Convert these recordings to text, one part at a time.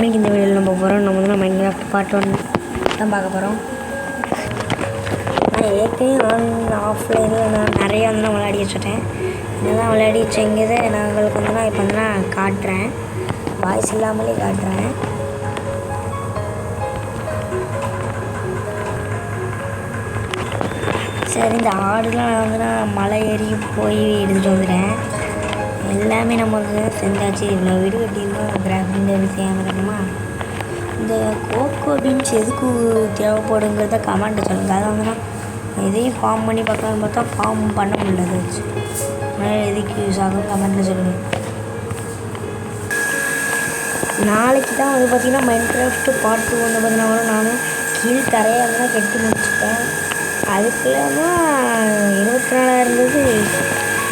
இன்றைக்கி இந்த வீடியோவில் நம்ம போகிறோம். நம்ம வந்து மைன்கிராஃப்ட் பார்ட் 1 தான் பார்க்க போகிறோம். நான் ஏற்கனவே ஆஃப்லைனில் நான் நிறையா வந்து நான் விளையாடி வச்சுட்டேன். இதெல்லாம் விளையாடி வச்சுங்கிறத நான் உங்களுக்கு வந்து நான் இப்போ வந்து நான் காட்டுறேன். வாய்ஸ் இல்லாமலே காட்டுறேன். சரி, இந்த ஆடுலாம் நான் வந்து நான் மலை ஏறி போய் எடுத்துகிட்டு வந்துட்டேன். எல்லாமே நம்ம வந்து செஞ்சாச்சு. இவ்வளோ வீடு கட்டியிருந்தோம். கிராஃப்டிங் விஷயம் இருக்கணுமா? இந்த கோகோ பீன்ஸ் எதுக்கு தேவைப்படுங்கிறத கமெண்ட்டை சொல்லுங்கள். அதை வந்து நான் இதையும் ஃபார்ம் பண்ணி பார்க்கலான்னு பார்த்தா ஃபார்ம் பண்ண முடியல. வச்சு அதனால் எதுக்கு யூஸ் ஆகும் கமெண்ட்டில் சொல்லுங்கள். நாளைக்கு தான் வந்து பார்த்திங்கன்னா மைன்கிராஃப்ட் பார்ட் 2 வந்து பார்த்திங்கன்னா வரும். நானும் கீழ் தரையாக இருந்தால் கெட்டி முடிச்சுட்டேன். அதுக்குள்ளே 24 இருந்தது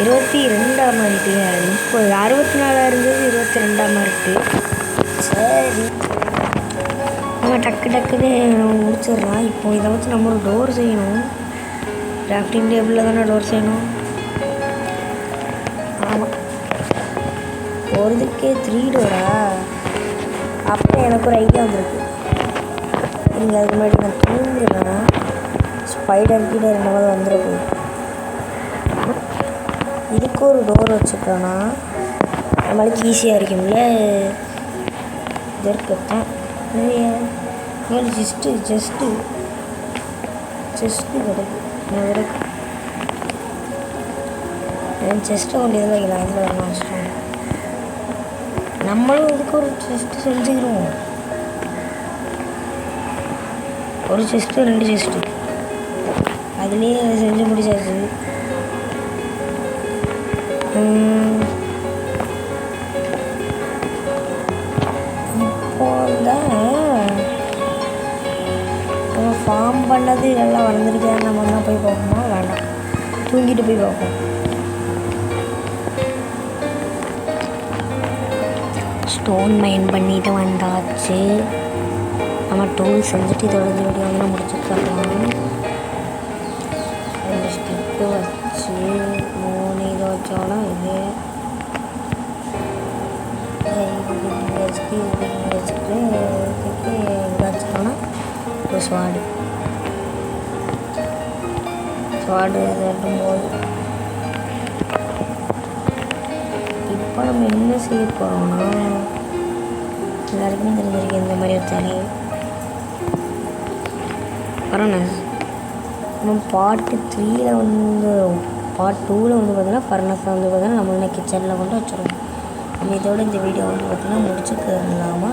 22 மாறிட்டு, 64 இருந்தது 22 மாறிட்டு. சரி, நம்ம டக்குன்னு முடிச்சிடலாம். இப்போ இதை வச்சு நம்ம ஒரு டோர் செய்யணும். கிராஃப்டிங் டேபிளில் தானே டோர் செய்யணும். ஆமாம், ஒருதுக்கே 3 டோரா? அப்போ எனக்கு ஒரு ஐடியா வந்துருக்கு. நீங்கள் அதுக்கு முன்னாடி நான் தூங்குறேன். ஸ்பைடர் கீழே ரெண்டாவது வந்துடும். இதுக்கு ஒரு டோர் வச்சுட்டோன்னா நம்மளுக்கு ஈஸியாக இருக்கும்ல. இது இருக்கட்டேன். ஜஸ்ட்டு கிடைக்கும். என் செஸ்ட்டை கொண்டு இதில் வைக்கலாம். இதில் வரணும் வச்சுட்டோம். நம்மளும் இதுக்கு ஒரு செஸ்ட்டு செஞ்சுக்கிறோம். ஒரு செஸ்ட்டு 2 செஸ்ட்டு அதுலேயே செஞ்சு முடிச்சாச்சு. இப்போ தான் நம்ம ஃபார்ம் பண்ணது எல்லாம் வளர்ந்துருக்கேன். நம்ம தான் போய் பார்ப்போமா? வேண்டாம், தூங்கிட்டு போய் பார்ப்போம். ஸ்டோன் மைன் பண்ணிட்டு வந்தாச்சு. நம்ம டூல் செஞ்சுட்டு இதோட வீடியோ வந்து நான் முடிச்சுக்கலாம். 2 ஸ்டிக்கு வச்சு 3 இதை வச்சோன்னா இது வச்சுட்டு வச்சுட்டோன்னா ஒரு ஸ்வாடு போது. இப்போ நம்ம என்ன செய்ய போகிறோம்னா, எல்லாருக்குமே தெரிஞ்சிருக்கு இந்த மாதிரி வச்சாலே. அப்புறம் நம்ம பார்ட் 3 வந்து பார்ட் 2 வந்து பார்த்தீங்கன்னா ஃபர்னஸை வந்து பார்த்தீங்கன்னா நம்ம கிச்சனில் கொண்டு வச்சுருவோம். நம்ம இதோட இந்த வீடியோ வந்து பார்த்திங்கன்னா முடிச்சுக்கலாமா?